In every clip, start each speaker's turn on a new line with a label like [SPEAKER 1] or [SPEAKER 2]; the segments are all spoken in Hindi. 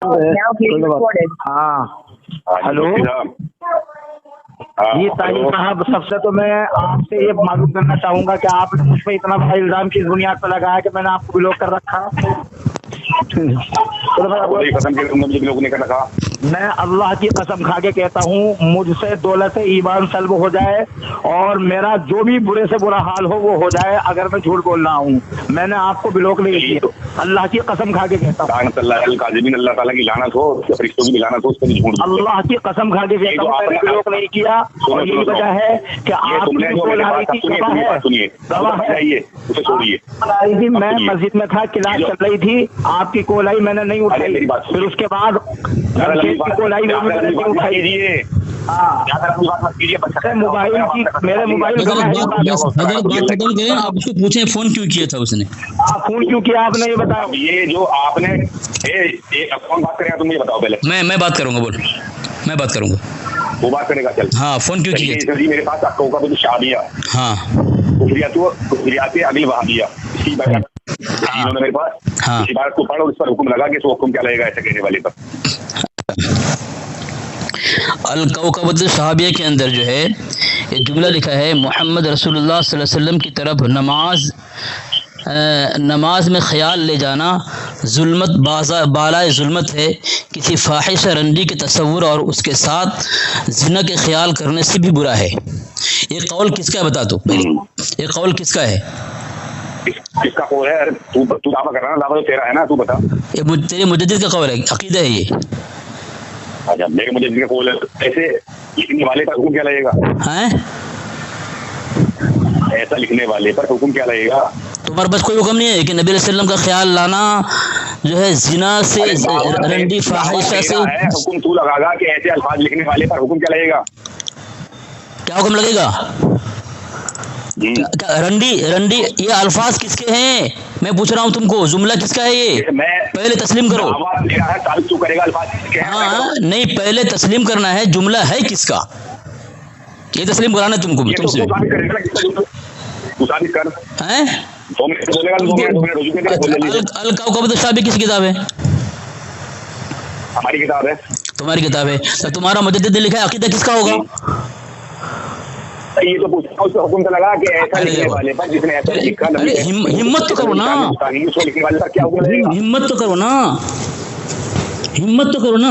[SPEAKER 1] हाँ हेलो जी ताहिर साहब, सबसे तो मैं आपसे ये मालूम करना चाहूंगा कि आपने मुझ पर इतना बड़ा इल्जाम किस बुनियाद पर लगाया कि मैंने आपको ब्लॉक कर रखा। मैं अल्लाह की कसम खा के कहता हूँ, मुझसे दौलत ईमान सल्ब हो जाए और मेरा जो भी बुरे से बुरा हाल हो वो हो जाए, अगर मैं झूठ बोल रहा हूँ मैंने आपको ब्लॉक नहीं किया। अल्लाह की कसम खा के कहता हूँ,
[SPEAKER 2] अल्लाह ताला की लानत हो, फरिश्तों की लानत हो,
[SPEAKER 1] अल्लाह की कसम खा के कहता हूँ मैंने ब्लॉक नहीं किया। और यही वजह है कि आपने मैं मस्जिद में था, क्लास चल रही थी, आपकी कॉल आई मैंने नहीं उठाई, फिर उसके बाद कॉल आई नहीं उठाई। मोबाइल की मेरे मोबाइल
[SPEAKER 3] बात खत्म करें, आप उसको पूछें फोन क्यों किया था उसने,
[SPEAKER 1] फोन क्यों किया आपने ये बताओ।
[SPEAKER 2] ये जो आपने कौन बात करेगा तुम ये बताओ पहले।
[SPEAKER 3] मैं बात करूंगा, बोल मैं बात करूंगा,
[SPEAKER 2] वो बात करेगा। चल
[SPEAKER 3] हाँ, फोन क्यों किया
[SPEAKER 2] जी मेरे पास आपको का कुछ शादिया,
[SPEAKER 3] हाँ
[SPEAKER 2] कुफरियात अगल वहाबिया, इसकी बात इन्होंने मेरे पास,
[SPEAKER 3] हाँ
[SPEAKER 2] इसी बात को पढ़ और इस पर हुक्म लगा कि इस हुक्म क्या लगेगा ऐसे कहने वाले पर।
[SPEAKER 3] अल-कौकबतुश शहाबिया के अंदर जो है एक जुमला लिखा है, मोहम्मद रसूलुल्लाह सल्लल्लाहु अलैहि वसल्लम की तरफ नमाज में ख्याल ले जाना जुल्मत बालाए जुल्मत है, किसी फाहिश रंडी के तस्वुर और उसके साथ जिना के ख्याल करने से भी बुरा है। ये कौल किसका है बता, तू ये कौल किसका है?
[SPEAKER 2] किसका कौल है? तू दावा कर रहा है, दावा तो तेरा है ना, तू बता।
[SPEAKER 3] ये तेरे मुजद्दिद का कौल है, अकीदा है ये।
[SPEAKER 2] अच्छा, मेरे मुजद्दिद का कौल है, ऐसे लिखने वाले पर हुक्म क्या लगेगा?
[SPEAKER 3] हैं?
[SPEAKER 2] ऐसा लिखने वाले पर हुक्म क्या लगेगा?
[SPEAKER 3] तुम्हारे पास कोई हुक्म नहीं है कि नबी सल्लल्लाहु अलैहि वसल्लम का ख्याल लाना जो है जिना से, रंडी फाहिशा से
[SPEAKER 2] हुक्म तू लगागा कि ऐसे अल्फाज लिखने वाले पर हुक्म क्या लगेगा?
[SPEAKER 3] क्या हुक्म लगेगा? रंडी ये अल्फाज किसके हैं मैं पूछ रहा हूँ तुमको, जुमला किसका है ये? पहले तस्लीम करो। हाँ नहीं, पहले तस्लीम करना है, जुमला है किसका ये तस्लीम कराना तुमको तुमसे। अल-कौकबतुश शहाबिया किस किताब है?
[SPEAKER 2] हमारी किताब है।
[SPEAKER 3] तुम्हारी किताब है, तो तुम्हारा मुजद्दिद ने लिखा है, अकीदा किसका होगा?
[SPEAKER 2] ये तो पूछता उसका हुक्म लगा कि ऐसा लिखने वाले पर जिसने ऐसा लिखा,
[SPEAKER 3] हिम्मत तो करो ना,
[SPEAKER 2] लिखने वाले पर क्या हुक्म लगेगा?
[SPEAKER 3] हिम्मत तो करो ना, हिम्मत तो करो ना,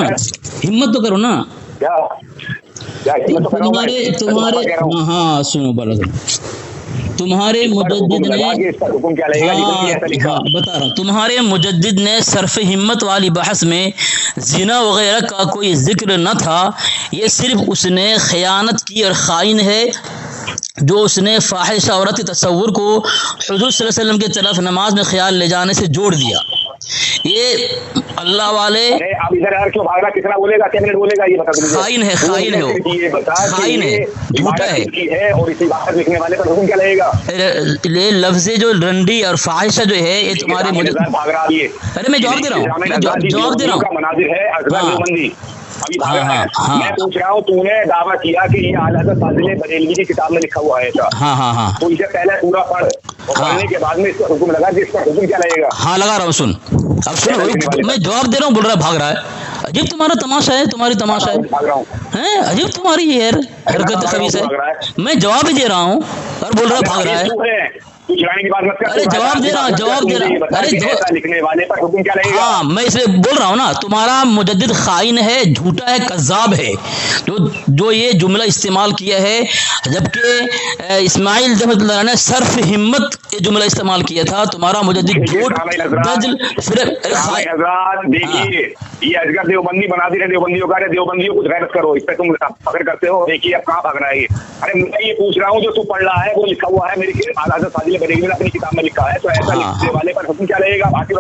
[SPEAKER 3] हिम्मत तो करो ना।
[SPEAKER 2] क्या
[SPEAKER 3] तुम्हारे हाँ सुनो बड़ा, तुम्हारे मुजद्दिद ने बता रहा हूँ, तुम्हारे मुजद्दिद ने सरफ हिम्मत वाली बहस में जिना वगैरह का कोई जिक्र न था, ये सिर्फ उसने खयानत की और खाइन है जो उसने फाहिश औरत के तस्वुर को हुजूर सल्लल्लाहु अलैहि वसल्लम की तरफ नमाज में ख्याल ले जाने से जोड़ दिया। ये अल्लाह वाले
[SPEAKER 2] अब इधर यार क्यों भाग रहा, कितना बोलेगा, क्या मिनट बोलेगा ये बता।
[SPEAKER 3] खाइन है, खाइन है, वो खाइन है, झूठा है।
[SPEAKER 2] और इसी बात लिखने वाले पर हुक्म क्या लगेगा?
[SPEAKER 3] ये लफ्ज़ जो रंडी और फाहिशा जो है ये तुम्हारे मुझे
[SPEAKER 2] भाग रहा है।
[SPEAKER 3] अरे मैं जवाब दे रहा हूँ, जवाब दे रहा हूँ।
[SPEAKER 2] मनाजिर है अभी भाग रहा है। मैं पूछ रहा हूँ, तूने दावा किया कि ये आला हज़रत फाज़िल बरेलवी की किताब में लिखा हुआ है था।
[SPEAKER 3] हाँ
[SPEAKER 2] तो इसे पहले पूरा पढ़ और पढ़ने के बाद में इसका हुक्म लगा कि इसका हुक्म क्या लगेगा?
[SPEAKER 3] हाँ लगा रहा हूँ, सुन अब सुनो, मैं जवाब दे रहा हूँ, बोल रहा है भाग रहा है। अजीब तुम्हारा तमाशा है, तुम्हारी तमाशा है, अजीब तुम्हारी ये हरकत खबीस है। मैं जवाब ही दे रहा हूँ और बोल रहा है भाग रहा है।
[SPEAKER 2] की बात मत कर।
[SPEAKER 3] अरे जवाब दे रहा हूँ, जवाब दे रहा हूँ। अरे
[SPEAKER 2] लिखने वाले पर हुक्म क्या लगेगा?
[SPEAKER 3] हाँ मैं इसलिए बोल रहा हूँ ना, तुम्हारा मुजद्दिद खाइन है, झूठा है, कज़्ज़ाब है, जो ये जुमला इस्तेमाल किया है, जबकि इस्माइल रहमतुल्लाह ने सर्फ हिम्मत ये जुमला इस्तेमाल किया था। तुम्हारा मुजद्दिद झूठ
[SPEAKER 2] देखिए, ये अजगर देवबंदी बना दी है, देवबंदियों का, देवबंदियों कुछ गैरत करो, इस पे तुम पकड़ करते हो। देखिए अब कहाँ भाग रहा है। अरे मैं ये पूछ रहा हूँ, जो तू पढ़ रहा है वो लिखा हुआ है मेरी आला हज़रत फाज़िल बरेलवी ने अपनी किताब में लिखा है, तो ऐसा लिखने वाले पर हुक्म क्या लगेगा? बाकी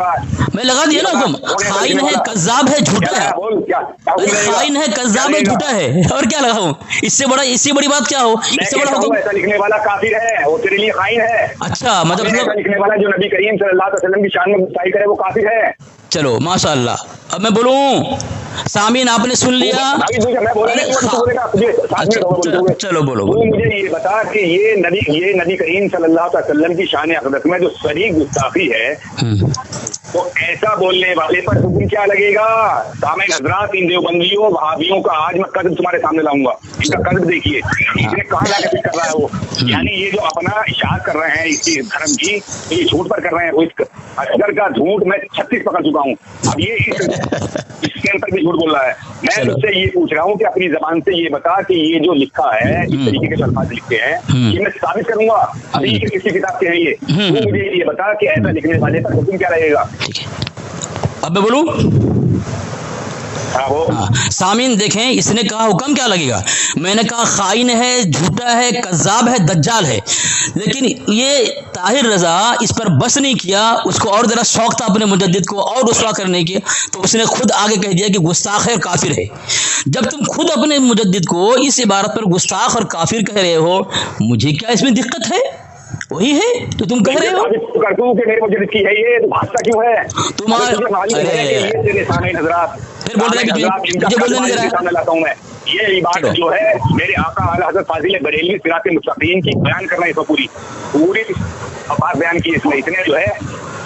[SPEAKER 3] मैं लगा दिया ना हुक्म, खाइन है, कज़्ज़ाब है, झूठा है।
[SPEAKER 2] बोल क्या
[SPEAKER 3] खाइन है, कज़्ज़ाब है, झूठा है, और क्या लगाऊं? इससे बड़ी बात क्या हो? इससे बड़ा हुक्म
[SPEAKER 2] ऐसा लिखने वाला काफिर है, वो तेरे लिए खाइन है।
[SPEAKER 3] अच्छा मतलब
[SPEAKER 2] लिखने वाला जो नबी करीम सल्लल्लाहु अलैहि वसल्लम की शान में गुस्ताखी करे वो काफिर है।
[SPEAKER 3] चलो माशाअल्लाह, अब मैं बोलूं, सामीन आपने सुन लिया। चलो बोलो।
[SPEAKER 2] तो मुझे ये बता कि ये नबी करीम सल्लल्लाहु अलैहि वसल्लम की शान अक़दस में जो सरीह गुस्ताखी है तो ऐसा बोलने वाले पर हुक्म क्या लगेगा? सामईन हजरात, इन देवबंदियों वहाबियों का आज मैं कदम तुम्हारे सामने लाऊंगा। इनका कदम देखिए, इसने कहाँ लाके कर रहा है वो। यानी ये जो अपना इशार कर रहे हैं इसी धर्म की, तो ये झूठ पर कर रहे हैं। वो असगर का झूठ मैं 36 पकड़ चुका हूँ। अब ये इसके अंदर भी झूठ बोल रहा है। मैं उससे ये पूछ रहा हूँ कि अपनी जबान से ये बता कि ये जो लिखा है, इस तरीके के जो अल्फाज लिखते हैं, ये मैं साबित करूंगा। अभी किसी किताब के हैं ये, तो मुझे ये बता कि ऐसा लिखने वाले पर हुक्म क्या रहेगा?
[SPEAKER 3] अब मैं बोलूं?
[SPEAKER 2] हाँ,
[SPEAKER 3] सामीन देखें, इसने कहा हुक्म क्या लगेगा। मैंने कहा खाइन है, झूठा है, कज्जाब है, दज्जाल है। लेकिन ये ताहिर रजा इस पर बस नहीं किया, उसको और जरा शौक था अपने मुजद्दिद को और रुसवा करने के, तो उसने खुद आगे कह दिया कि गुस्ताख है और काफिर है। जब तुम खुद अपने मुजद्दिद को इस इबारत पर गुस्ताख और काफिर कह रहे हो, मुझे क्या इसमें दिक्कत है? वही है तो तुम कह रहे हो
[SPEAKER 2] कि मेरे मुजद्दिद की है ये, तो भाषा क्यों है तुम्हारे?
[SPEAKER 3] फिर बोल रहे हैं
[SPEAKER 2] ये बात जो है मेरे आका आला हज़रत फाजिल बरेलवी सिरात मुस्तकीम की बयान करना है। इसको पूरी बात बयान की इसमें। इसने जो है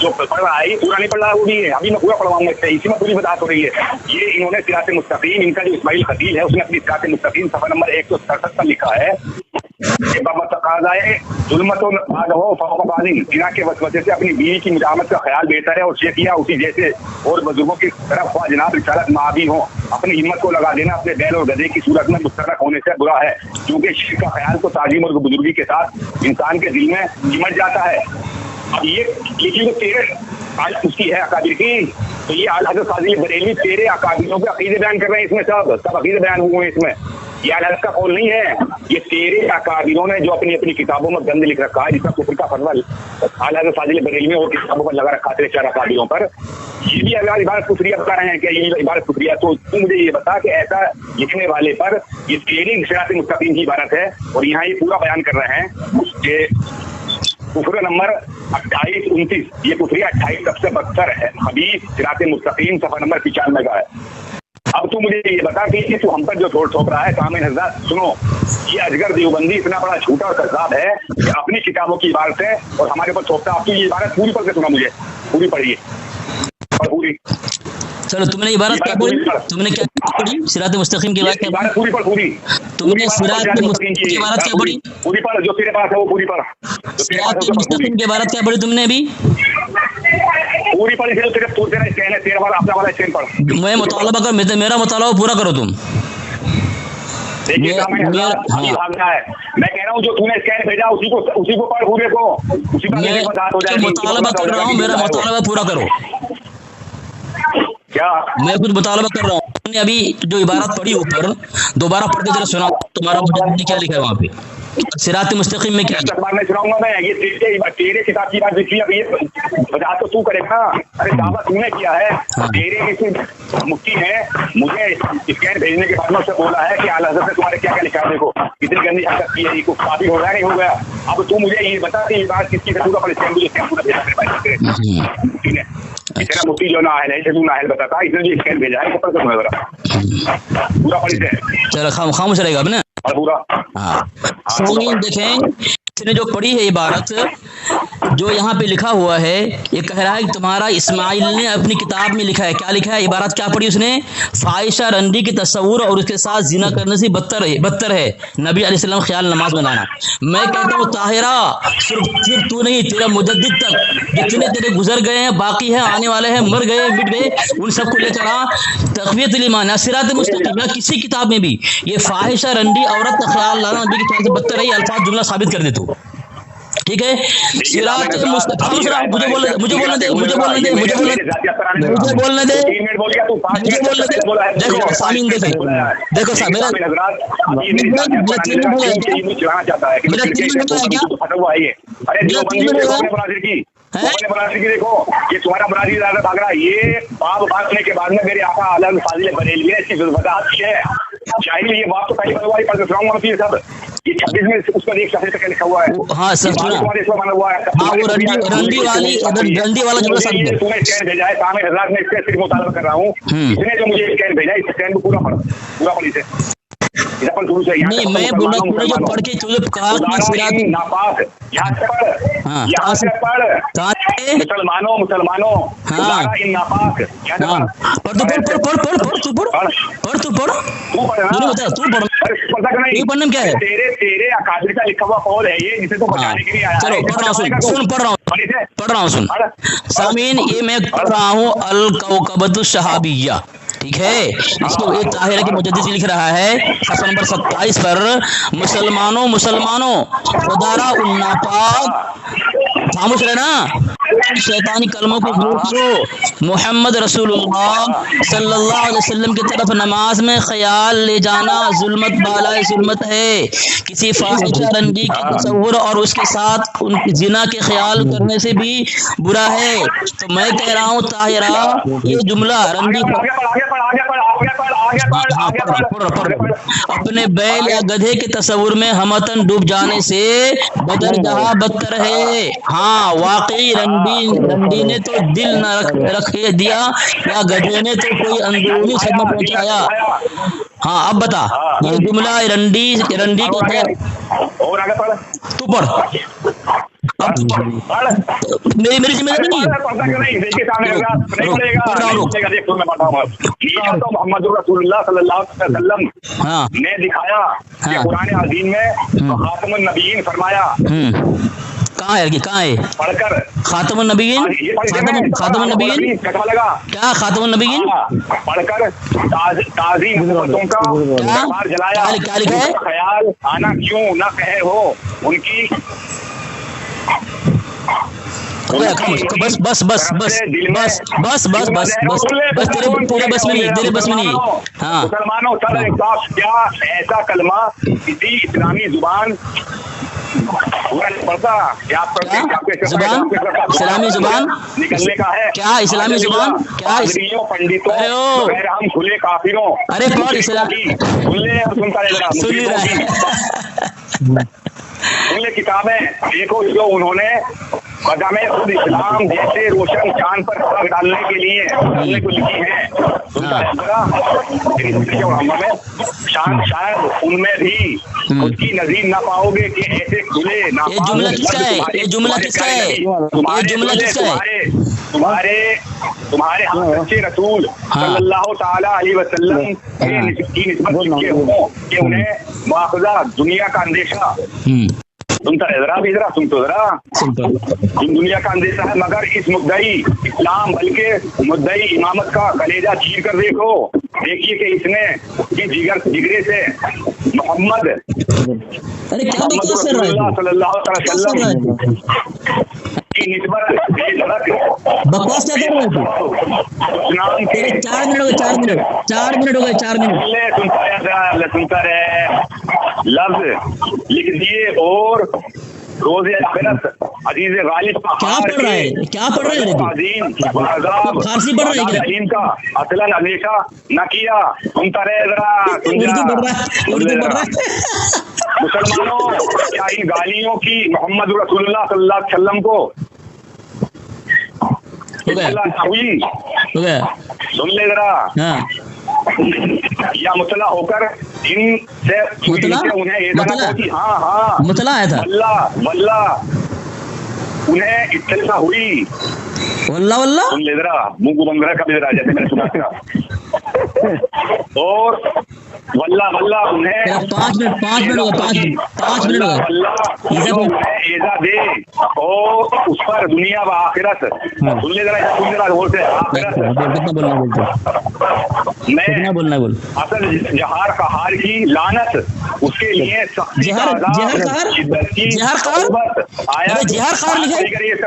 [SPEAKER 2] जो पढ़ रहा है पूरा नहीं पढ़ रहा है, वो भी है। अभी मैं पूरा पढ़वाऊंगा, इसी में पूरी बात हो रही है। ये इन्होंने सिरात मुस्तकीम, इनका जो इस्माइल खतील है उसने अपनी सिरात मुस्तकीम सफा नंबर 167 पर लिखा है के वजह से अपनी बीवी की मुजामत का ख्याल बेहतर है और शेख किया उसी जैसे और बुजुर्गों की तरफ ख्वाह जनाब रिसालत माबी हो। अपनी हिम्मत को लगा देना अपने बैल और गधे की सूरत में मुस्तरक होने से बुरा है, क्योंकि शेख का ख्याल तो ताजीम और बुजुर्गी के साथ इंसान के दिल में सिमट जाता है। अब ये तो तेरे आज उसकी है अकाबिर की, तो ये आला हज़रत फाजिल बरेलवी तेरे अकाबिरों के अकीदे बयान कर रहे हैं। इसमें सब अकीदे बयान हुए हैं। इसमें ये आला हज़रत का कौल नहीं है, ये तेरे अकाबिरों ने जो अपनी अपनी किताबों में गंद लिख रखा है, जिसका कुफर का फतवा आला हज़रत फाजिल बरेलवी और किताबों पर लगा रखा तेरे 4 अकाबिरों पर, ये भी अगर इबारत कुफरिया बता रहे हैं कि ये इबारत कुफरिया। तो तू मुझे ये बता कि ऐसा लिखने वाले पर ये तेरी सिरात मुस्तकीम की इबारत है और यहाँ ये पूरा बयान कर रहे हैं उसके कुफर नंबर 28-29, ये कुफरिया 28 सबसे बदतर है। हबीब सिरात मुस्तकीम सफा नंबर 95 का है। अब तू मुझे ये बता कि तू हम पर जो ठोक रहा है सामईन हज़रात सुनो, ये अजगर देवबंदी इतना बड़ा झूठा और कज़्ज़ाब है कि अपनी किताबों की इबारत है और हमारे ऊपर ठोकता। अब तू ये इबारत पूरी पढ़ के सुना, मुझे पूरी पढ़िए और पूरी।
[SPEAKER 3] चलो तुमने इबारत क्या बोली? तुमने क्या पढ़ी? सिरात मुस्तकीम की बात क्या?
[SPEAKER 2] पूरी पढ़ पूरी।
[SPEAKER 3] तुमने सिरात मुस्तकीम की इबारत क्या पढ़ी?
[SPEAKER 2] पूरी पढ़, जो तेरे पास है वो पूरी पढ़।
[SPEAKER 3] सिरात मुस्तकीम की इबारत क्या पढ़ी तुमने अभी?
[SPEAKER 2] पूरी पढ़ी। तेरा वाला अपना वाला स्टैंड पढ़।
[SPEAKER 3] मैं मुतालबा कर, मेरा मुतालबा पूरा करो तुम।
[SPEAKER 2] देखिए भागना है, मैं कह रहा हूँ जो तूने स्कैन भेजा उसी को पढ़ पूरे को, उसी का
[SPEAKER 3] मुतालबा कर रहा हूँ, मेरा मुतालबा पूरा करो।
[SPEAKER 2] क्या
[SPEAKER 3] मैं कुछ मुतालबा कर रहा हूँ। तुमने अभी जो इबारत पढ़ी ऊपर दोबारा पढ़ के जरा सुनाओ, तुम्हारा मुजद्दिद क्या लिखा है वहाँ पे सिरात मुस्तकीम में? क्या
[SPEAKER 2] मैं सुनाऊंगा मैं, ये तेरे किताब की बात देखिए। अब ये बता तो तू करेगा। अरे दावा तूने किया है, तेरे मुफ्ती है, मुझे स्कैन भेजने के बाद में उससे बोला है कि आला हज़रत ने तुम्हारे क्या क्या लिखा है, देखो कितनी गंदी हरकत की है, कुछ काफी हो गया नहीं हो गया। अब तू मुझे ये बता कि ये बात किसकी है, पूरा तेरा मुफ्ती जो नाहल है, तू नाहल बताता, इसने जो स्कैन भेजा है पूरा पढ़ी से।
[SPEAKER 3] चलो खामोश रहेगा अब ना
[SPEAKER 2] पूरा।
[SPEAKER 3] हाँ देखें, इसने जो पढ़ी है इबारत, जो यहाँ पे लिखा हुआ है, ये कह रहा है कि तुम्हारा इस्माइल ने अपनी किताब में लिखा है। क्या लिखा है? इबारत क्या पढ़ी उसने? फाहिशा रंडी के तस्वुर और उसके साथ जिना करने से बदतर है नबी अलैहिस्सलाम ख्याल नमाज में लाना। मैं कहता हूँ ताहिरा, सिर्फ तू नहीं, तेरा मुजद्दिद तक जितने तेरे गुजर गए हैं, बाकी हैं, आने वाले हैं, मर गए, मिट गए, उन सबको लेकर आ तक़वियतुल ईमान सिरात मुस्तकीम या किसी किताब में भी ये फाहिशा रंडी औरत का ख्याल लाना नबी के ख्याल से बदतर है, अल्फाज जुमला साबित कर दे तू। ठीक है, सिरात मुस्तकीम। मुझे बोलने दे। देखो सामीन, देखो सा मेरा 3
[SPEAKER 2] देखो ये तुम्हारा बरादरी ज्यादा भाग रहा है। ये बाप भागने के बाद में मेरे आका आला फाजिल बरेलवी ने इसकी वजाहत की है। शायद ये बात तो पहली बार पढ़ के सुनाऊंगा मैं सब। ये 26 में उस पर एक शब्द तक लिखा हुआ है।
[SPEAKER 3] हाँ सर, रंडी वाला जुमला साबित
[SPEAKER 2] तूने स्कैन भेजा है, सामईन हज़रात ने इसका सिर्फ मुतालबा कर रहा हूँ। इसने जो मुझे स्कैन भेजा है, इस स्कैन को पूरा पढ़ इसे। इधर पर शुरू से यहाँ
[SPEAKER 3] नहीं
[SPEAKER 2] से
[SPEAKER 3] मैं बोल रहा हूँ तूने जो
[SPEAKER 2] मुसलमानों
[SPEAKER 3] पढ़ के तुझे कहा कि
[SPEAKER 2] उदारा
[SPEAKER 3] सिरात
[SPEAKER 2] इन नापाक, यहाँ से पढ़,
[SPEAKER 3] हाँ,
[SPEAKER 2] यहाँ से पढ़,
[SPEAKER 3] कहाँ से?
[SPEAKER 2] मुसलमानों
[SPEAKER 3] हाँ।
[SPEAKER 2] उदारा इन नापाक, यहाँ से
[SPEAKER 3] हाँ पढ़ तू पढ़ तू पढ़
[SPEAKER 2] तू पढ़ ना,
[SPEAKER 3] तूने बताया तू पढ़
[SPEAKER 2] अरे पढ़ता कि नहीं?
[SPEAKER 3] ये पढ़ने में क्या है?
[SPEAKER 2] तेरे अकादमी का लिखा हुआ कौल है ये, जिसे तो बचाने के लिए आया
[SPEAKER 3] चलो
[SPEAKER 2] है।
[SPEAKER 3] पढ़ रहा हूँ सुन पढ़ रहा हूँ सुन
[SPEAKER 2] पढ़।
[SPEAKER 3] सामीन ये मैं पढ़ रहा हूँ अल कौकबतु शहाबिया, ठीक है। इसको ये ताहिरा की मुजद्दिद लिख रहा है सफ़ा नंबर 27 पर, मुसलमानों उदारा उन्नापाक, खामोश रहना, शैतानी कलमों को दूर करो, मोहम्मद रसूलुल्लाह सल्लल्लाहु अलैहि वसल्लम की तरफ नमाज में ख्याल ले जाना जुल्मत बाला जुल्मत है। किसी फाहिशा रंडी के तसव्वुर और उसके साथ उन जिना के ख्याल करने से भी बुरा है। तो मैं कह रहा हूँ ताहिरा ये जुमला रंडी अपने बैल या गधे के तस्वुर में हमतन डूब जाने से बदर जहाँ बदतर है। हाँ वाकई रंडी ने तो दिल न रख दिया या गधे ने तो कोई अंदरूनी सदमा पहुंचाया। हाँ अब बता ये जुमला रंडी कहते हैं।
[SPEAKER 2] और आगे पढ़,
[SPEAKER 3] तू पढ़ मेरी जिम्मेदारी नहीं
[SPEAKER 2] मोहम्मद रसूलुल्लाह सल्लल्लाहु अलैहि वसल्लम
[SPEAKER 3] हाँ
[SPEAKER 2] ने दिखाया कि कुरान अज़ीम में खातमुन नबीयीन फरमाया।
[SPEAKER 3] कहाँ है कहाँ है
[SPEAKER 2] पढ़कर
[SPEAKER 3] खातमुन नबीयीन क्या खातमुन नबीयीन
[SPEAKER 2] पढ़कर ताज़ी हुकूमतों का दरबार जलाया।
[SPEAKER 3] क्या लिखा है?
[SPEAKER 2] ख्याल आना क्यों न कहे हो उनकी
[SPEAKER 3] बस तेरे बस में नहीं हाँ
[SPEAKER 2] मुसलमानों क्या ऐसा कलमा किसी इस्लामी जुबान पढ़ता क्या
[SPEAKER 3] जुबान इस्लामी जुबान
[SPEAKER 2] निकलने का है?
[SPEAKER 3] क्या इस्लामी जुबान क्या
[SPEAKER 2] पंडितों हम खुले काफिरों
[SPEAKER 3] अरे पढ़ इस्लामी
[SPEAKER 2] उनने किताबें देखो जो उन्होंने कदम खुद इस्लाम जैसे रोशन चांद पर खाक डालने के लिए को लिखी है। शायद उनमें भी उसकी नजीर ना पाओगे कि ऐसे खुले ना।
[SPEAKER 3] ये जुमला किसका है? ये जुमला किसका है? ये जुमला किसका है?
[SPEAKER 2] तुम्हारे सच्चे रसूल सल्लल्लाहु ताला अलैहि वसल्लम की निस्बत किए हो कि उन्हें मुआखजा दुनिया का अंदेशा सुनता है जरा सुन तो जरा दुनिया का अंदेशा है, मगर इस मुद्दई इस्लाम बल्कि मुद्दई इमामत का कलेजा चीर कर देखिए कि इसने जिगरे से मोहम्मद सल्लल्लाहु अलैहि वसल्लम की निस्बत
[SPEAKER 3] बकवास क्या कर रहे हो? 4 मिनट हो गए 4 मिनट
[SPEAKER 2] सुनता रहे लफ्ज लिख दिए और रोज़े आखिरत अजीज गालिब
[SPEAKER 3] क्या पढ़ रहा है फारसी पढ़ रहा है
[SPEAKER 2] इनका असलन अंदेशा न किया। सुनता रहे जरा मुसलमानों क्या इन गालियों की मोहम्मद रसूलुल्लाह सल्लल्लाहु अलैहि वसल्लम को सुन ले जरा या मुतला होकर इनसे उन्हें
[SPEAKER 3] मुतला आया था
[SPEAKER 2] वल्ला उन्हें इत्तला हुई
[SPEAKER 3] वल्ला
[SPEAKER 2] सुन ले जरा मुंह को बंद करा कभी जरा जैसे मैंने सुना था। और वल्ला उन्हें
[SPEAKER 3] 5 मिनट
[SPEAKER 2] एजा दे और उस पर दुनिया व आखिरत सुन ले जरा गौर से
[SPEAKER 3] कितना बोलना बोल
[SPEAKER 2] असल जहार कहार की लानत उसके लिए इसका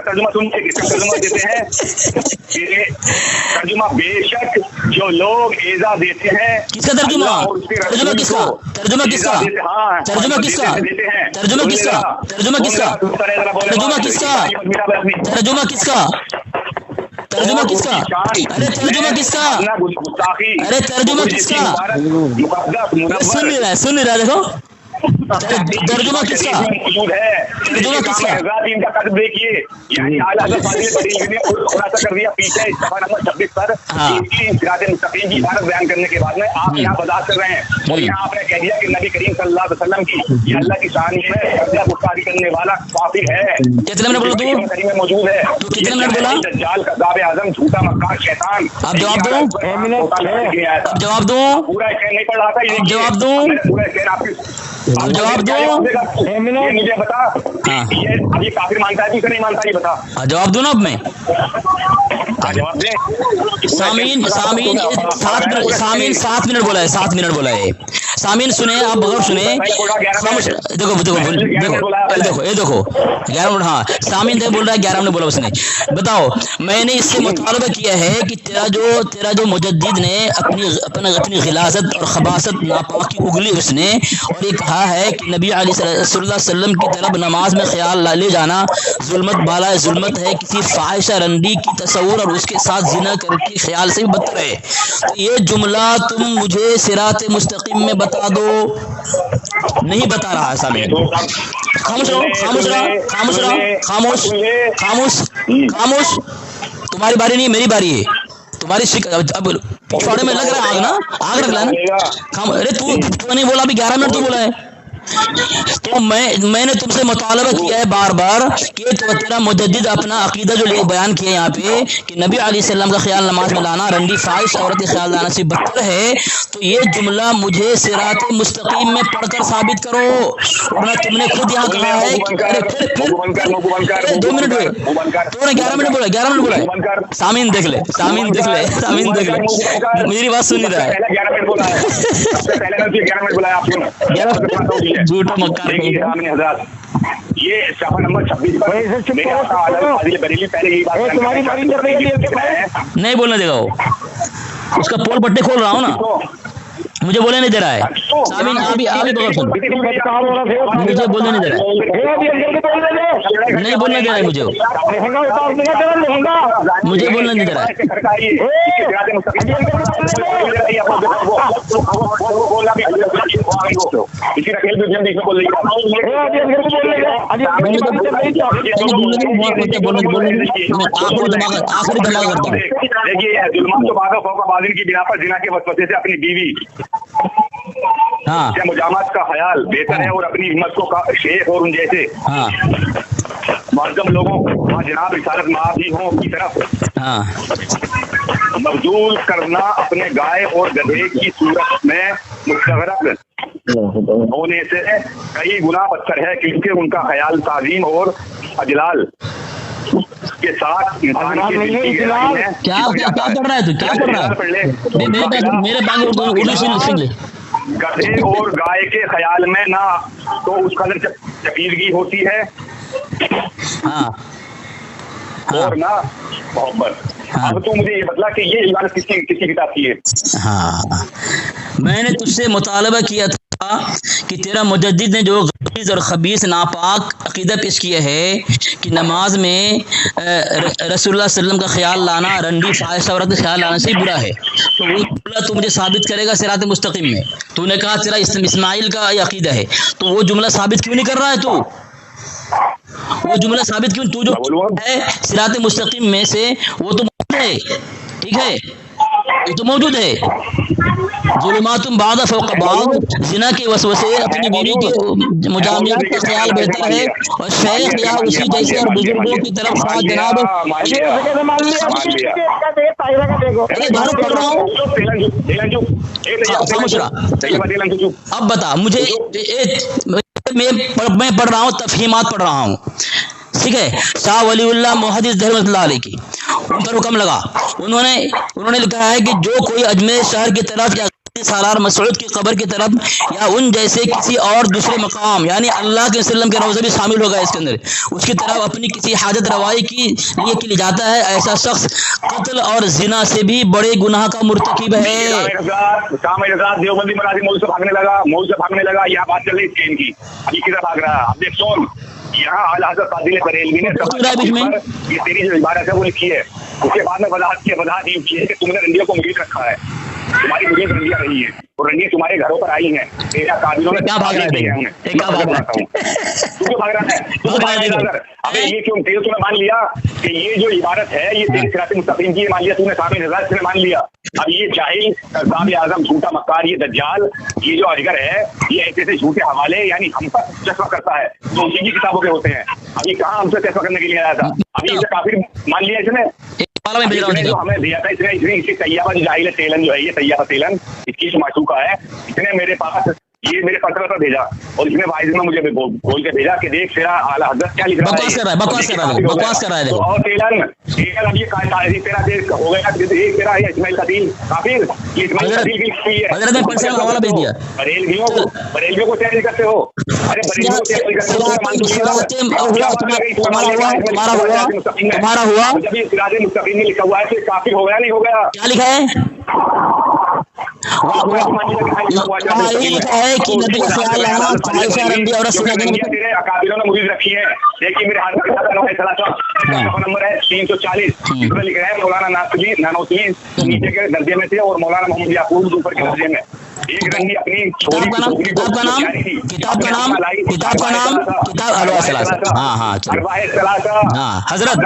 [SPEAKER 2] तर्जुमा सुन के इसका तर्जुमा देते हैं। तर्जुमा बेशक जो लोग एजा देते हैं
[SPEAKER 3] किसका तर्जुमा सुन नहीं रहा देखो तर्जुमा किसका
[SPEAKER 2] मौजूद है,
[SPEAKER 3] तर्जुमा किसका
[SPEAKER 2] इनका कदम देखिए, यानी आला हज़रत फाज़िल बरेलवी ने खुलासा कर दिया पीछे सफ़ा नंबर 26 पर इनकी सिरात मुस्तकीम की इबारत बयान करने के बाद में आप यहाँ वज़ाहत कर रहे हैं और यहाँ आपने कह दिया कि नबी करीम सल्लल्लाहु अलैहि वसल्लम की ये अल्लाह की शान में दर्जा गुस्ताखी करने वाला काफिर है।
[SPEAKER 3] कितने मिनट बोला तू
[SPEAKER 2] में मौजूद है,
[SPEAKER 3] तो कितने मिनट बोला
[SPEAKER 2] दज्जाल कज़्ज़ाब आज़म झूठा मक्कार शैतान।
[SPEAKER 3] आप जवाब दो, अब जवाब दो,
[SPEAKER 2] पूरा स्कैन नहीं पढ़ रहा था,
[SPEAKER 3] अब जवाब दो,
[SPEAKER 2] पूरा स्कैन आपकी
[SPEAKER 3] अब जवाब दो,
[SPEAKER 2] मुझे बता ये अब ये काफिर मानता है कि नहीं मानता, ये बता
[SPEAKER 3] जवाब दो ना। अब मैं
[SPEAKER 2] जवाब दे।
[SPEAKER 3] सामीन सामीन 7 मिनट बोला है, 7 मिनट बोला है। सामीन सुने, आप गौर सुने, देखो देखो देखो ये देखो 11 मिनट, हाँ सामीन बोल रहा है 11 मिनट बोला उसने। बताओ, मैंने इससे मुतालबा किया है कि तेरा जो मुजद्दिद ने अपनी गिलाजत और खबासत नापाकी उगली उसने, और ये कहा है कि नबी सल्लल्लाहु अलैहि वसल्लम की तरफ नमाज में ख्याल ले जाना जुल्मत बाला जुल्मत है, किसी फाहिशा रंडी की तस्वुर और उसके साथ जिना करके ख्याल से भी बदतर है। तो ये जुमला तुम मुझे सिरात मुस्तकीम में बता दो, नहीं बता रहा है सामीन। खामोश रहो, खामोश रहो, खामोश रहो, खामोश खामोश खामोश। तुम्हारी बारी नहीं, मेरी बारी है। तुम्हारी अब पिछवाड़े में लग रहा है आग ना, आग रख ना। अरे तू नहीं बोला, अभी 11 मिनट तू बोला है। तो मैंने तुमसे मुतालबा किया है बार बार कि तेरा मुजद्दिद अपना अकीदा जो बयान किया यहाँ पे कि नबी अलैहिस्सलाम का ख्याल नमाज में लाना रंडी फाहिश औरत के ख्याल लाना से बदतर है, तो ये जुमला मुझे सिरात मुस्तकीम में पढ़कर साबित करो, वरना तुमने खुद यहाँ कहा है कि फिर 2 मिनट हुए, तूने 11 मिनट बोला, 11 मिनट बोला। सामीन देख ले, सामीन देख ले, सामीन देख ले, मेरी बात सुन नहीं रहा है। झूठा मक्कार
[SPEAKER 2] ये सफा नंबर 26 पर
[SPEAKER 1] तुम्हारी बारी
[SPEAKER 3] नहीं बोलने देगा वो, उसका पोल पट्टे खोल रहा हूँ ना, मुझे बोलने नहीं दे रहा है। सामीन अभी बगल सुन, मुझे बोलने नहीं दे रहा है, नहीं बोलने दे रहा है मुझे बोलने नहीं दे रहा
[SPEAKER 2] है। अपनी बीवी
[SPEAKER 3] हाँ
[SPEAKER 2] मुजामत का ख्याल बेहतर है और अपनी हिम्मत को शेख और उन जैसे मुअज़्ज़म लोगों को जनाब रिसालत माफ़ी हो की तरफ मबजूल करना अपने गाय और गधे की सूरत में मुस्तगरक होने से कई गुना बदतर है, क्योंकि उनका ख्याल ताज़ीम और अजलाल के साथ इंसान की
[SPEAKER 3] क्या पढ़ रहा है तू, क्या पढ़ रहा है? मेरे पास
[SPEAKER 2] गधे और गाय के ख्याल में ना तो उस कदर चकीदगी होती है और ना मोहब्बत। अब तो मुझे ये बतला कि ये इबारत किसकी किताब की है? हाँ,
[SPEAKER 3] मैंने तुझसे मुतालबा किया था कि तेरा मुजद्दिद ने जो गलीज़ और खबीस नापाक अकीदा पेश किया है कि नमाज में रसूलुल्लाह सल्लल्लाहु अलैहि वसल्लम का ख्याल लाना रंडी फाहिश औरत का ख्याल लाना से बुरा है, तो वो जुमला तू मुझे साबित करेगा सिरात मुस्तकीम में। तूने कहा तेरा इस्माइल का अकीदा है, तो वो जुमला साबित क्यों नहीं कर रहा है तू? वो जुमला साबित क्यों, तू जो है सिरात मुस्तकीम में से वो तो मौजूद है, ठीक है, ये तो मौजूद है। जुल्मातुम बाद फौक बाद, जिना के वसवसे अपनी बीवी के मुजामियात का ख्याल बेहतर है, और शेख या उसी जैसे और बुजुर्गों की तरफ खास जनाब अब बता मुझे, मैं पढ़ रहा हूँ तफहीमात पढ़ रहा हूँ, ठीक है। शाह वलीउल्लाह मुहद्दिस रहमतुल्लाह अलैह की उन पर हुक्म लगा, उन्होंने लिखा है कि जो कोई अजमेर शहर की तरफ या सालार मसऊद की कब्र की तरफ या उन जैसे किसी और दूसरे मकाम यानी अल्लाह के वसल्लम के रोज़ा भी शामिल होगा इसके अंदर, उसकी तरफ अपनी किसी हाजत रवाई के लिए जाता है, ऐसा शख्स कत्ल और जिना से भी बड़े गुनाह का मुर्तकिब है।
[SPEAKER 2] देवबंदी मराठी मौज से भागने लगा, यहाँ बात चल रही है इनकी, अभी किधर भाग रहा है? अब देख सुन, यहाँ आला हज़रत फाज़िल बरेलवी ने ये तेरी जो इबारत है वो लिखी है, उसके बाद में वजाहत की है कि तुमने रंडियों को मुरीद रखा है। तुम्हारी मुझे रंडियां रही है और रंडियां तुम्हारे घरों पर आई हैं, तेरा काबिलों ने
[SPEAKER 3] क्या भाग रहा है? क्या भाग रहा है?
[SPEAKER 2] तू भाग रहा है? अबे ये क्यों तेरे तूने मान लिया कि ये जो इबारत है ये तेरे सिरात मुस्तकीम की मान लिया तूने, सामने नजर से मान लिया। अब ये जाहिल कज़्ज़ाब आज़म झूठा मक्कार ये दज्जाल ये जो अजगर है ये ऐसे ऐसे झूठे हवाले यानी हम पर चस्पा करता है तो उसी की किताबों के होते हैं। अभी कहाँ हमसे चस्पा करने के लिए आया था? अभी इसे काफिर मान लिया इसने जो हमें दिया था इसने इसकी तैयाबा जो जाहिल तेलन जो है ये तैयाबा तेलन इसकी जो माशूका है इसने मेरे पास ये मेरे पत्र पर भेजा और इसने वाइज में मुझे बोल के भेजा कि देख तेरा आला हज़रत क्या लिख रहा है,
[SPEAKER 3] बकवास कर रहा है।
[SPEAKER 2] और तेलन अब ये तेरा देश हो गया तेरा है इस्माइल कतील काफिर, ये इस्माइल कतील की है
[SPEAKER 3] हवाला भेज दिया।
[SPEAKER 2] बरेलवियों को तैयारी करते हो? अरे बरेलवियों को तैयारी करते
[SPEAKER 3] तुम्हारा हुआ
[SPEAKER 2] जब ये सिराज मुस्तकीम में लिखा हुआ है तो काफिर हो गया नहीं हो गया?
[SPEAKER 3] क्या लिखा है? कि नबी का ख्याल लाना फाहिशा रंडी औरत से
[SPEAKER 2] तेरे अकाबिरों ने मुरीद रखी है। देखिए मेरे हाथ में नंबर है 340 इसमें लिख रहा है मौलाना नानोतवी नीचे के दर्जे में थे और मौलाना मोहम्मद याकूब ऊपर के दर्जे में। एक रंगी अपनी
[SPEAKER 3] किताब का नाम हजरत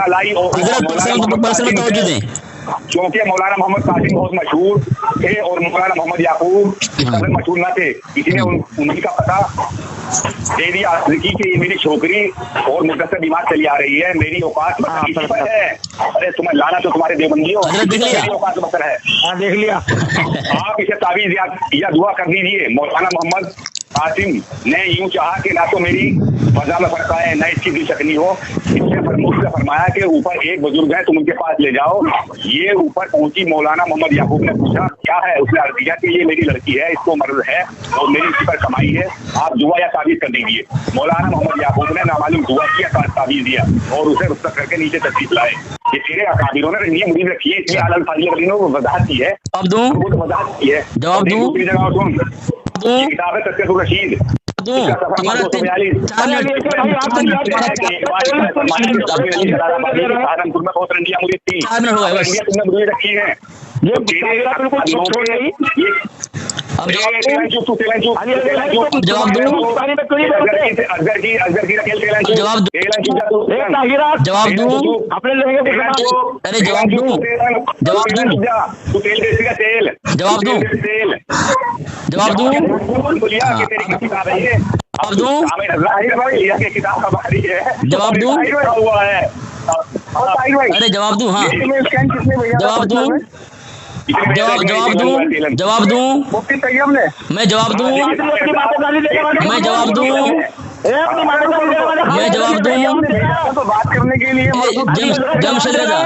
[SPEAKER 2] क्योंकि मौलाना मोहम्मद कासिम बहुत मशहूर थे और मौलाना मोहम्मद याकूब मशहूर न थे, इसी ने उन्हीं का पता दे दिया कि मेरी छोकरी और मुद्दत बीमार चली आ रही है, मेरी औकात है। अरे तुम्हें लाना तो तुम्हारे देवबंदी औकात बकर है।
[SPEAKER 1] देख लिया
[SPEAKER 2] आप इसे तावीज या दुआ कर दीजिए। मौलाना मोहम्मद कासिम ने यूं चाहा कि ना तो मेरी वजह में फर्क आए न इसकी दिल शकनी हो, इससे फरमाया कि ऊपर एक बुजुर्ग है तुम उनके पास ले जाओ। ये ऊपर पहुंची, मौलाना मोहम्मद याकूब ने पूछा क्या है, उसने अर्ज किया कि ये मेरी लड़की है, इसको मर्ज है और मेरी इसी पर कमाई है, आप दुआ या तावीज कर दीजिए। मौलाना मोहम्मद याकूब ने नामालूम दुआ किया, तावीज दिया और उसे रुख्सत करके नीचे तशरीफ लाए। ये तेरे अकाबिरों ने ये मुरीद रखी है, इसलिए आलम फाजिल ने वजाहत की है।
[SPEAKER 3] अब दूं
[SPEAKER 2] वजाहत की है
[SPEAKER 3] जवाब दूं
[SPEAKER 2] दूसरी जगह सुन किताब है तस्कीरुर रशीद सहारनपुर में बहुत रंडियां मुरीद थी, तुमने मुरीद रखी है।
[SPEAKER 3] जवाब दूं
[SPEAKER 1] अपने लेंगे
[SPEAKER 3] अरे जवाब दूं
[SPEAKER 2] तू तेल बेचेगा तेल
[SPEAKER 3] जवाब दूं
[SPEAKER 2] जवाब
[SPEAKER 3] दूं अरे जवाब दूं हाँ जवाब दूं
[SPEAKER 2] मुफ्ती तैयब ने
[SPEAKER 3] मैं जवाब दूं
[SPEAKER 2] तो बात करने के लिए
[SPEAKER 3] जमशेद रजा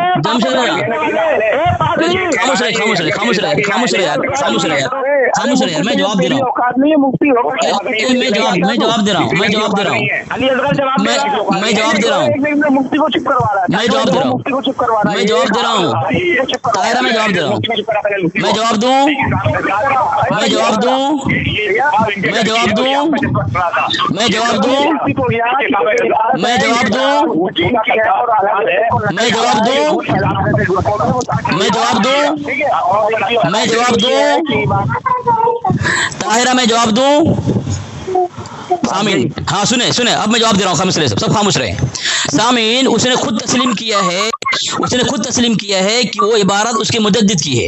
[SPEAKER 3] खामोश रहे यार मैं जवाब दे रहा हूँ मैं जवाब दे रहा हूँ
[SPEAKER 2] मुफ्ती को चुप करवा रहा है मुफ्ती को चुप करवा रहा है
[SPEAKER 3] मैं जवाब दे रहा हूँ ताहिरा मैं जवाब दे रहा हूँ मैं जवाब दूं ताहिरा मैं जवाब दूं सामीन हाँ सुने अब मैं जवाब दे रहा हूँ खामोश रहे सब खामोश रहे सामीन उसने खुद तस्लीम किया है कि वो इबारत उसके मुजद्दिद की है।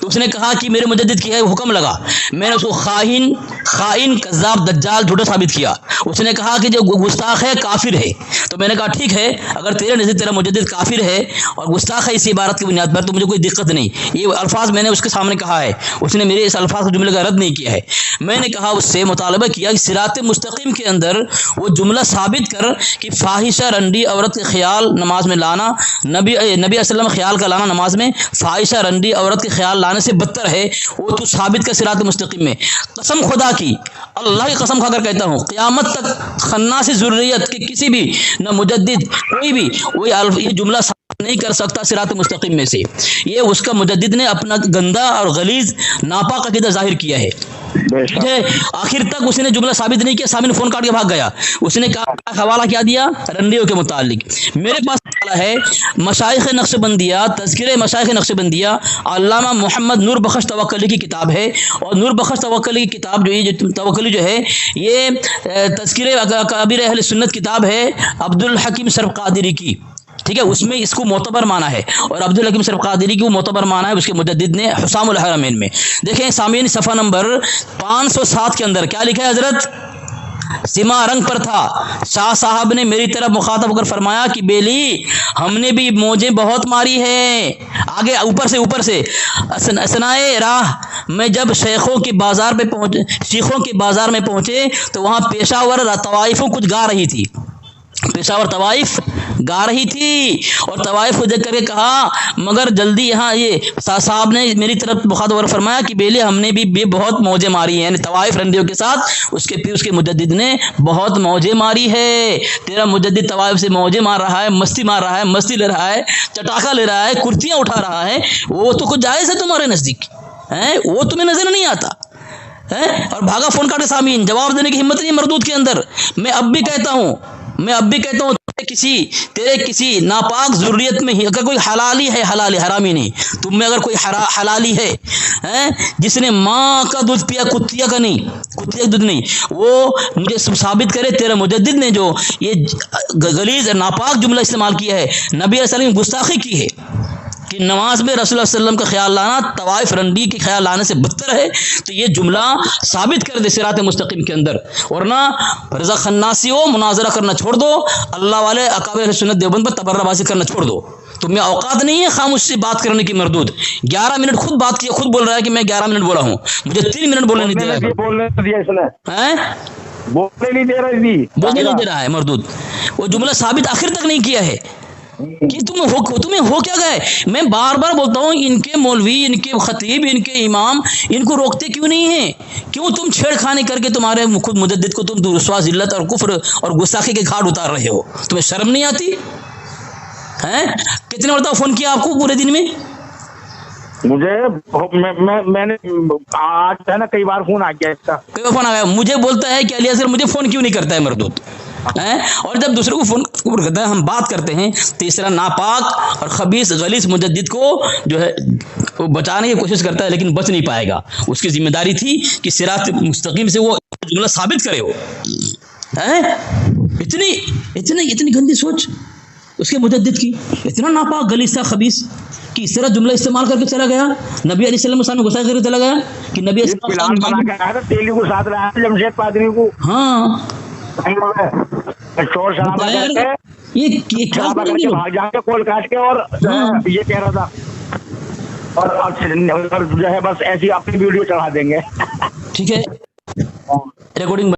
[SPEAKER 3] तो उसने कहा कि मेरे मुजद्दिद की है, हुक्म लगा, मैंने उसको खाइन कज़्ज़ाब दज्जाल झूठा साबित किया। उसने कहा कि जो गुस्ताख है काफिर है। तो मैंने कहा ठीक है, अगर तेरे नज़र तेरा मुजद्दिद काफिर है और गुस्ताख है इस इबारत की बुनियाद पर तो मुझे कोई दिक्कत नहीं। ये अल्फाज मैंने उसके सामने कहा है, उसने मेरे इस अल्फाज के जुमले का रद्द नहीं किया है। मैंने कहा उससे मुतालबा किया कि सिरात मुस्तकीम के अंदर वो जुमला साबित कर कि फाहिशा रंडी औरत के ख्याल नमाज में लाना, नबी वसल्लम ख्याल का लाना नमाज में फाहिशा रंडी औरत के ख्याल लाने से बदतर है, वो तो साबित कर सिरात मुस्तकीम में। कसम खुदा की, अल्लाह की कसम खाकर कहता हूँ, क़यामत तक खन्नास ज़ुर्रियत के किसी भी न मुजद्दिद कोई भी ये जुमला नहीं कर सकता सिरात मुस्तकीम में से। ये उसका मुजद्दिद ने अपना गंदा और गलीज नापाक अकीदा जाहिर किया है। आखिर तक उसने जुमला साबित नहीं किया, सामने फोन काट के भाग गया। उसने कहा हवाला क्या दिया रंडियों के मुतालिक। मेरे पास है मशाइख नक्शबंदिया, तज़किरे मशाइख नक्शबंदिया, अल्लामा मोहम्मद नूर बख्श तवक्कली की किताब है। और नूर बख्श तवक्कली की किताब जो तवक्कली जो है ये तज़किरे अकाबिर अहले सुन्नत किताब है अब्दुल हकीम शर्फ कादरी की, ठीक है। उसमें इसको मोतबर माना है और अब्दुल हकीम शर्फ कादरी को मोतबर माना है उसके मुजद्दिद ने हुसामुल हरमैन में। देखें सामीन सफ़ा नंबर 507 के अंदर क्या लिखा है हजरत, सिमा रंग पर था, शाह साहब ने मेरी तरफ मुखातब होकर फरमाया कि बेली हमने भी मौजें बहुत मारी है। आगे ऊपर से असनाए राह में जब शेखों के बाजार में पहुंचे तो वहां पेशावर तवाइफों कुछ गा रही थी, पेशावर तवाइफ गा रही थी और तवाइफ को देख करके कहा मगर जल्दी यहाँ ये साहब ने मेरी तरफ मुखातब फरमाया कि बेले हमने भी बहुत मौजें मारी हैं, यानी तवाइफ रंदियों के साथ उसके मुजद्दिद ने बहुत मौजें मारी है। तेरा मुजद्दिद तवाइफ से मौजें मार रहा है, मस्ती मार रहा है, मस्ती ले रहा है, चटाखा ले रहा है, कुर्तियाँ उठा रहा है, वो तो कुछ जायज़ है तुम्हारे नज़दीक है, वो तुम्हें नजर नहीं आता है। और भागा फोन काटे सामीन, जवाब देने की हिम्मत नहीं है मरदूद के अंदर। मैं अब भी कहता हूँ तेरे किसी नापाक ज़ुर्रियत में ही अगर कोई हलाली है, हलाली हरामी नहीं, तुम में अगर कोई हलाली है जिसने माँ का दूध पिया कुत्तिया का दूध नहीं, वो मुझे साबित करे तेरे मुजद्दिद ने जो ये गलीज नापाक जुमला इस्तेमाल किया है, नबी सल्लल्लाहु अलैहि वसल्लम की गुस्ताखी की है कि नमाज में रसूलुल्लाह सल्लल्लाहु अलैहि वसल्लम का ख्याल लाना तवाइफ रंडी के ख्याल लाने से बदतर है, तो ये जुमला साबित कर दे सिरात मुस्तकीम के अंदर। और ना रज़ा खन्नासी हो, मुनाजरा करना छोड़ दो, अल्लाह वाले अकाबिर सुन्नत देवबंद पर तबर्राबाजी करना छोड़ दो। तुम्हें औकात नहीं है खामोश से बात करने की मरदूद। 11 मिनट खुद बात किया, खुद बोल रहा है कि मैं 11 मिनट बोला हूँ, मुझे 3 मिनट बोलने नहीं दे रहा है, बोलने नहीं दे रहा है मरदूद। वो जुमला साबित आखिर तक नहीं किया है कि तुम्हें हो क्या गए। मैं बार बार बोलता हूँ इनके मौलवी, इनके खतीब, इनके इमाम इनको रोकते क्यों नहीं है? क्यों तुम छेड़खानी करके तुम्हारे खुद मुजद्दिद को तुम रुस्वा, जिल्लत और कुफ्र और गुस्ताखी के घाट उतार रहे हो? तुम्हें शर्म नहीं आती है? कितने मरतबा फोन किया आपको पूरे दिन में?
[SPEAKER 1] मैंने आज है ना कई बार फोन आ गया इसका,
[SPEAKER 3] कई बार फोन आ गया। मुझे बोलता है कि अली असगर मुझे फोन क्यों नहीं करता है मरदूद है? और जब दूसरे को फोन करता है, हम बात करते हैं, तीसरा नापाक और खबीस गलीस मुजद्दिद को जो है वो बचाने की कोशिश करता है लेकिन बच नहीं पाएगा। उसकी जिम्मेदारी थी कि सिरात मुस्तकीम से वो जुमला साबित करे हो है? इतनी गंदी सोच उसके मुजद्दिद की, इतना नापाक गलीस था खबीस कि इस तरह जुमला इस्तेमाल करके चला गया, नबी अलैहि सल्लम के सामने गुस्सा करके चला गया कि नबी
[SPEAKER 1] जमशेद पादरी को,
[SPEAKER 3] हाँ
[SPEAKER 1] शोर शराबा करके
[SPEAKER 3] ये क्या
[SPEAKER 1] भाग जाके कॉल काट के और ये कह रहा था और जो है बस ऐसी अपनी वीडियो चढ़ा देंगे।
[SPEAKER 3] ठीक है, रिकॉर्डिंग